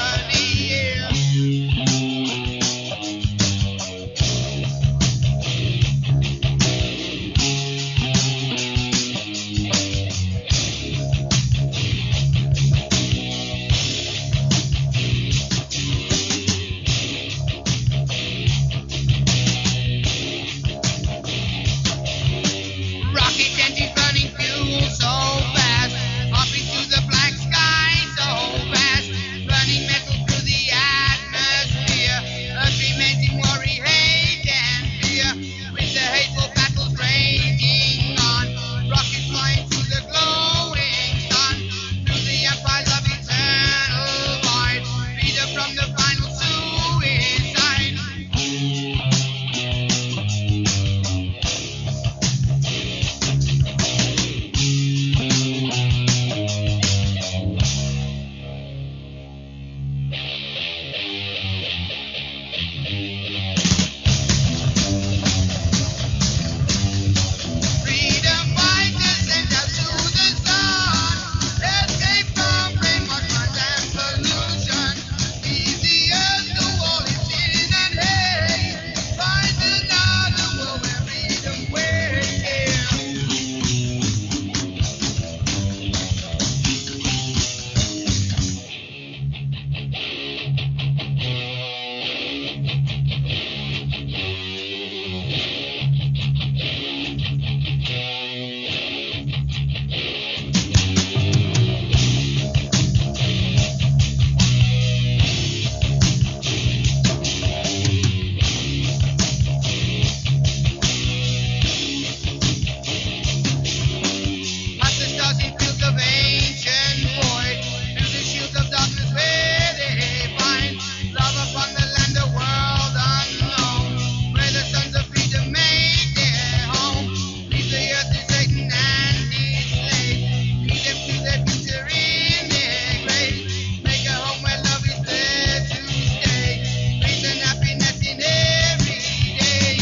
Yeah. Rocket engine burning fuel so fast, hopping through the black sky so fast, burning metal through the atmosphere. Earth remains in worry, hate, and fear, with the hateful battles raging on. Rockets flying through the glowing sun, through the empires of eternal void, freedom from the final suicide. Freedom fighters sent us to the sun. Escape from brainwashment and pollution. Leave the earth to all its sin and hate. Find another world where freedom waits. Past the stars in fields of ancient void, through the shields of darkness where they find love upon the land, the world unknown, where the sons of freedom make their home. Leave the earth to Satan and his slaves, lead them to their future in their graves. Make a home where love is there to stay, peace and happiness in every day.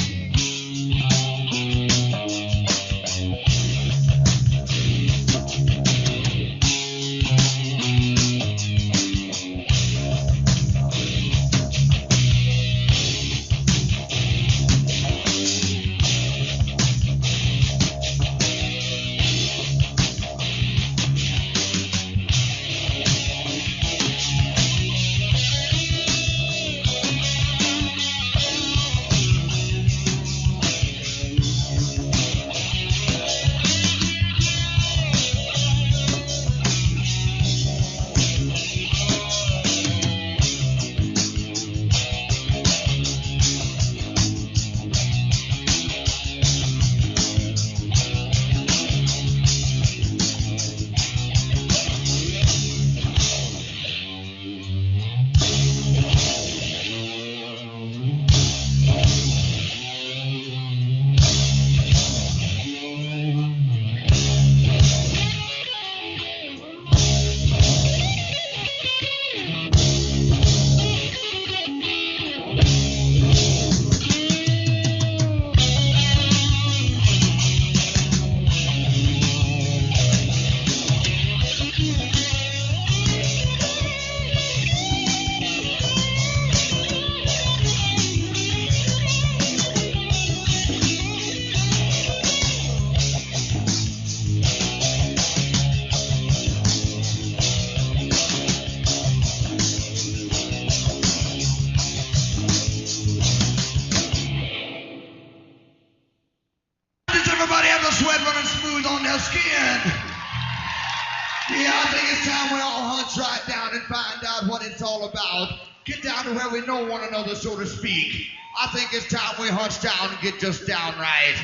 Yeah, I think it's time we all hunch right down and find out what it's all about. Get down to where we know one another, so to speak. I think it's time we hunch down and get just downright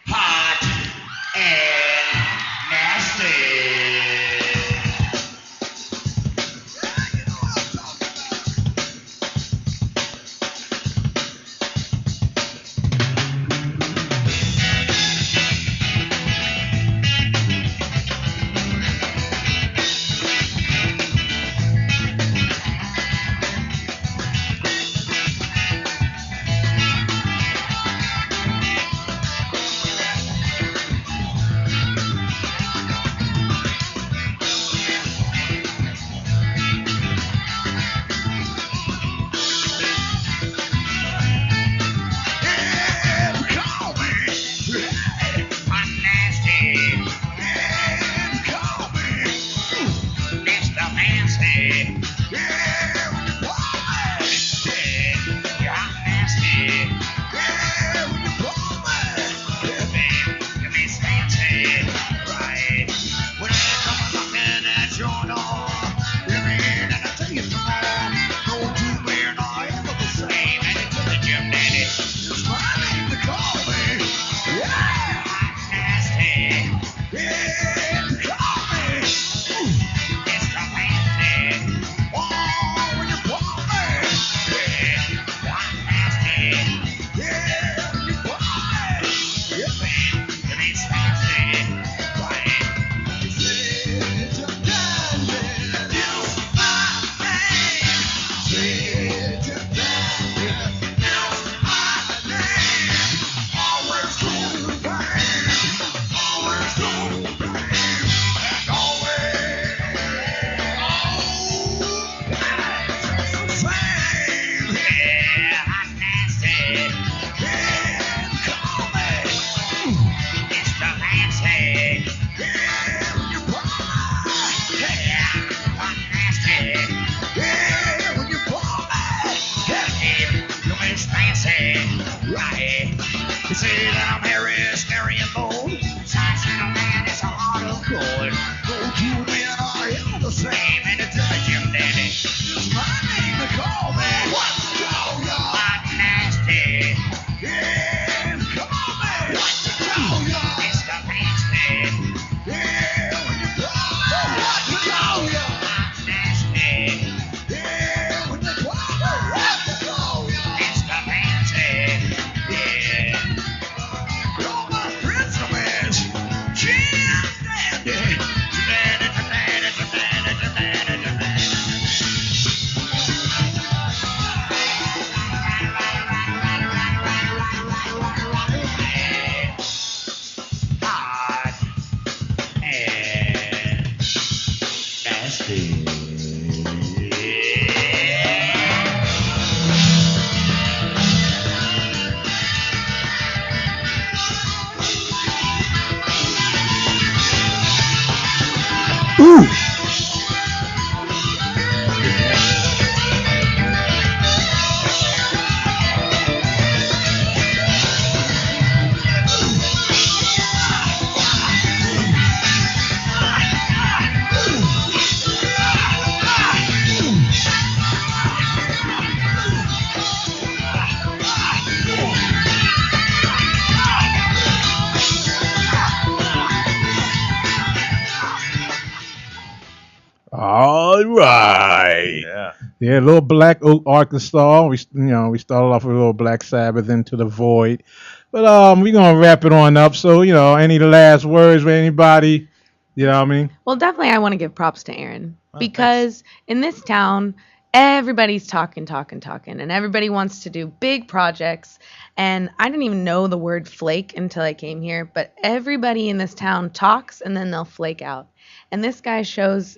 hot and nasty. Yeah, you know what I'm talking about. You say that I'm Harry, scary and bold. Besides, little man, it's a heart of gold. Go to me and I am the same. And it's Jim Dandy. It's my name to call me. What's going on? Hot nasty. Yeah, call me. What's going on? Mr. Nasty. Yeah, when you call me. What's going on? Hot nasty. Yeah, when you call me. What's going on? Mr. Fancy. Yeah. All my friends are men. Jim Dandy. Hot and nasty. All right. Yeah. Yeah, little Black Oak, Arkansas. We started off with a little Black Sabbath, Into the Void. But we're gonna wrap it on up. So, any last words with anybody? You know what I mean? Well, definitely I want to give props to Aaron because in this town, everybody's talking, and everybody wants to do big projects. And I didn't even know the word flake until I came here, but everybody in this town talks and then they'll flake out. And this guy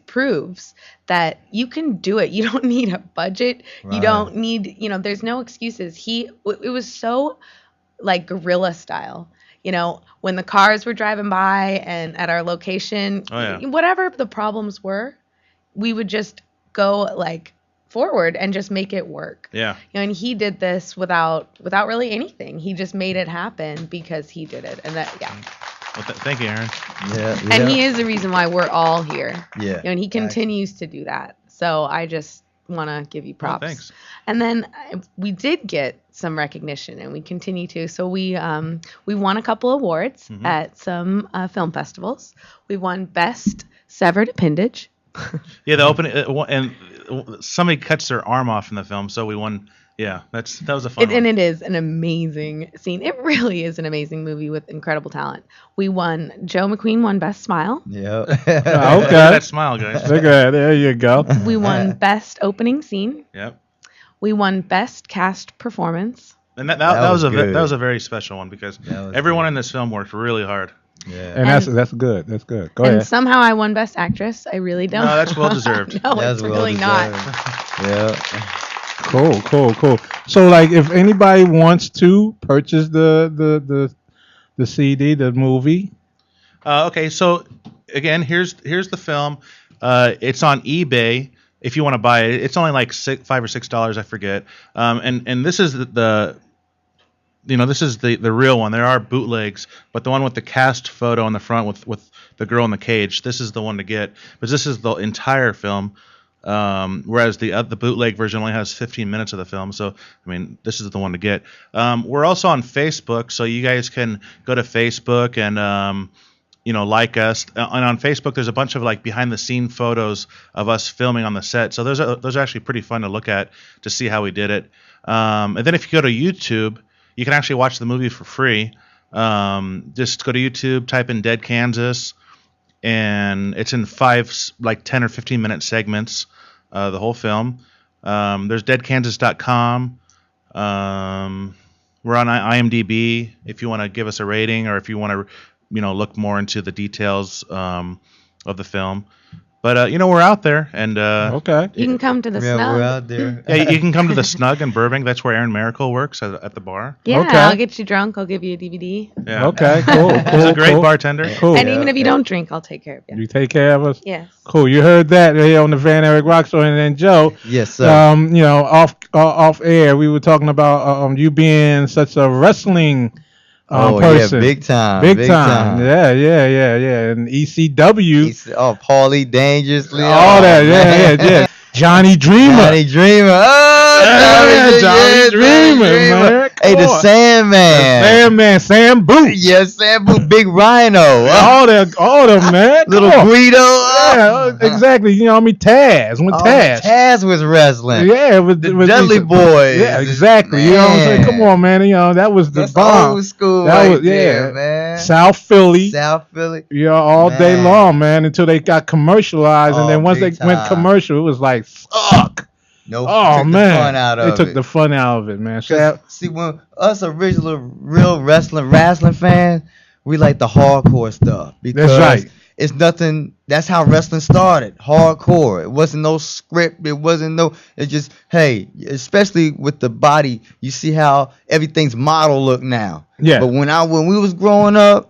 proves that you can do it. You don't need a budget. Right. You don't need, there's no excuses. It was so like guerrilla style. When the cars were driving by and at our location, whatever the problems were, we would just go like forward and just make it work. Yeah. And he did this without really anything. He just made it happen because he did it. And that, Well, thank you, Aaron. Yeah. And he is the reason why we're all here. Yeah. And he continues to do that. So I just want to give you props. Thanks. And then we did get some recognition, and we continue to. So we won a couple awards at some film festivals. We won Best Severed Appendage. Yeah, the opening and somebody cuts their arm off in the film, so we won. Yeah, that was a fun one. And it is an amazing scene. It really is an amazing movie with incredible talent. We won. Joe McQueen won Best Smile. Yeah. Look at Okay. that smile, guys. Look at there you go. We won Best Opening Scene. Yep. We won Best Cast Performance. And that was was good. a very special one because That was everyone good. in this film worked really hard. Yeah. And that's good. That's good. Go And ahead. somehow I won Best Actress. I really don't. No, that's well deserved. No, That's it's really not. Yeah. Cool. So like, if anybody wants to purchase the CD, the movie, Okay, so again, here's the film. It's on eBay. If you want to buy it, it's only like $5 or $6, I forget. And this is the real one. There are bootlegs, but the one with the cast photo on the front with the girl in the cage, this is the one to get. But this is the entire film. Whereas the bootleg version only has 15 minutes of the film, so I mean this is the one to get. We're also on Facebook, so you guys can go to Facebook and like us. And on Facebook, there's a bunch of like behind the scene photos of us filming on the set. So those are actually pretty fun to look at to see how we did it. And then if you go to YouTube, you can actually watch the movie for free. Just go to YouTube, type in Dead Kansas, and it's in 5 like 10 or 15 minute segments, the whole film. There's deadkansas.com. We're on IMDb if you want to give us a rating, or if you want to look more into the details of the film. But we're out there, and okay. You can come to the Yeah, snug. we're out there. yeah, you can come to the Snug in Burbank. That's where Aaron Miracle works at the bar. Yeah, Okay. I'll get you drunk. I'll give you a DVD. Yeah. Okay. Cool. He's a great bartender. Cool. And even if you don't drink, I'll take care of you. You take care of us. Yes. Cool. You heard that right here on the Van Eric Rock Show, and then Joe. Yes, sir. Off air, we were talking about you being such a wrestling person. Yeah, big time. Big time. Yeah. And ECW. Paulie Dangerously. All that. Yeah. Johnny Dreamer. Johnny Dreamer. Oh, Johnny Dreamer, man. Hey, the Come on. Sandman. Sandman, Sam Boots. Yes, Sam Boo, Big Rhino. All them, man. Come Little on. Guido. Yeah, exactly. Taz. When Taz. Taz was wrestling. Yeah, with Dudley Boys. Yeah, exactly. You know what I'm saying? Come on, man. That was the That's bomb. old school. That Right was there, man. South Philly. South Philly. Yeah, all day Man. long, man, until they got commercialized, and Oh, then once they big went time. commercial, it was like suck. Nope. Oh took man, the fun out of they took it. the fun out of it, man. 'Cause, see, when us original real wrestling fans, we like the hardcore stuff because right. it's nothing. That's how wrestling started, hardcore. It wasn't no script. It wasn't no. It's just hey, especially with the body, you see how everything's model look now. Yeah. But when we was growing up,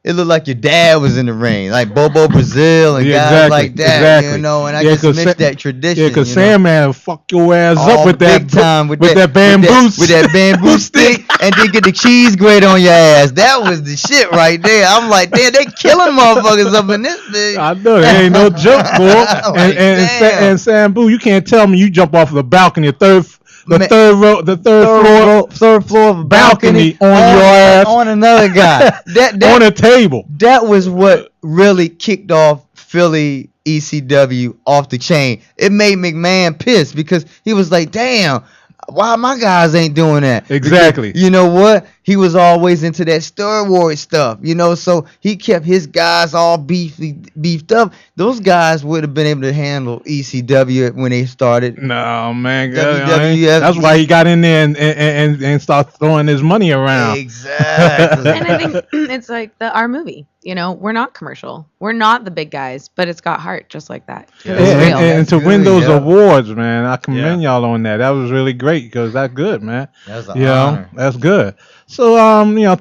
it looked like your dad was in the ring, like Bobo Brazil and Yeah, guys exactly, like that. exactly. You know, and I Yeah, just 'cause missed Sa- that tradition. Yeah, because you know? Sandman will fuck your ass Oh, up with that big time with that bamboo with that bamboo stick, and then get the cheese grate on your ass. That was the shit right there. I'm like, damn, they killing motherfuckers up in this thing. I know that ain't no joke, boy. Like, damn. and Sam Boo, you can't tell me you jump off the balcony, Man. third floor of a balcony on your ass on another guy. on a table. That was what really kicked off Philly ECW off the chain. It made McMahon pissed because he was like, damn, why my guys ain't doing that? Exactly. Because you know what? He was always into that steroid stuff, so he kept his guys all beefed up. Those guys would have been able to handle ECW when they started. No, man. WWF. That's why he got in there and started throwing his money around. Exactly. And I think it's like our movie. We're not commercial. We're not the big guys, but it's got heart just like that. Yeah. It was And, real. and to That's win good, those yeah. awards, man, I commend y'all on that. That was really great because that's good, man. That's an honor. That's good. So,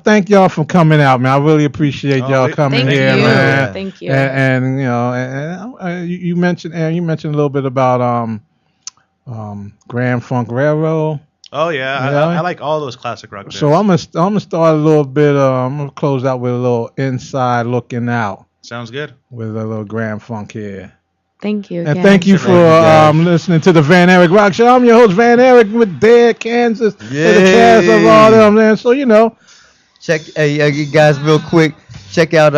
thank y'all for coming out, man. I really appreciate y'all coming Thank here, you. man. Thank you. And you mentioned, Aaron, you mentioned a little bit about Grand Funk Railroad. Oh yeah, Yeah. I like all those classic rock bands. So I'm gonna start a little bit. I'm gonna close out with a little Inside Looking Out Sounds good. with a little Grand Funk here. Thank you. And again. thank you Thank for you, guys. listening to the Van Eric Rock Show. I'm your host Van Eric with Dead Kansas and the Yay. cast of all them, man. So you know, Hey, you guys, real quick, check out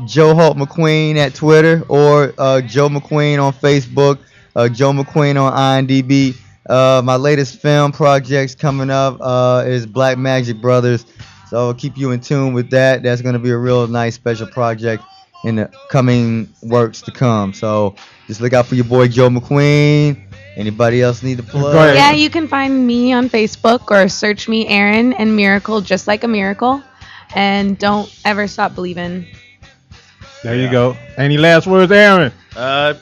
Joe Holt McQueen at Twitter or Joe McQueen on Facebook, Joe McQueen on IMDb. My latest film projects coming up is Black Magic Brothers, so I'll keep you in tune with that. That's going to be a real nice special project in the coming works to come. So just look out for your boy Joe McQueen. Anybody else need to plug? Go ahead. Yeah, you can find me on Facebook or search me Aaron and Miracle just like a miracle. And don't ever stop believing. there you go. Any last words, Aaron?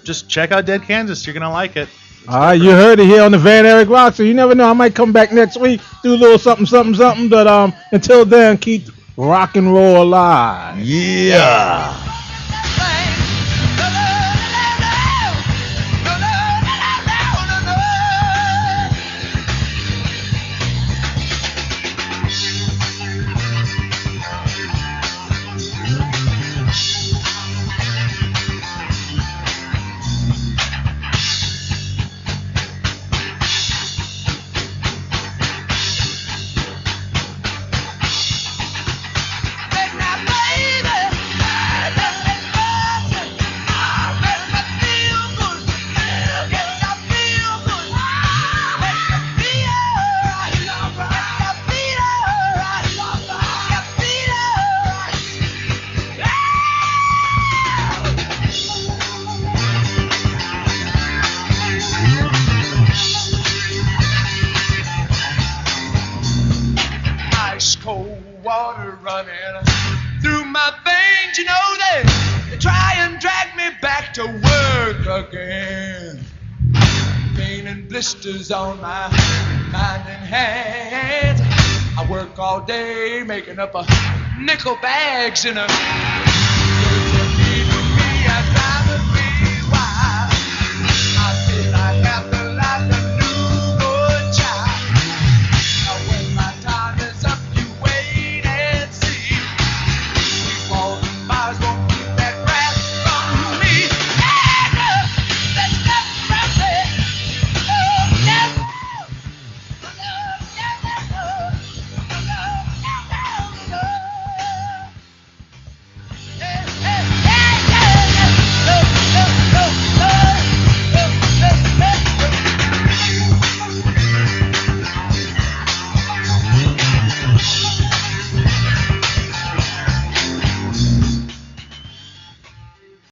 Just check out Dead Kansas. You're gonna like it. All right, you heard it here on the Van Eric Rock. So you never know. I might come back next week, do a little something. But until then, keep rock and roll alive. Yeah. Ice cold water running through my veins, you know they try and drag me back to work again. Pain and blisters on my mind and hands. I work all day making up a nickel bags in a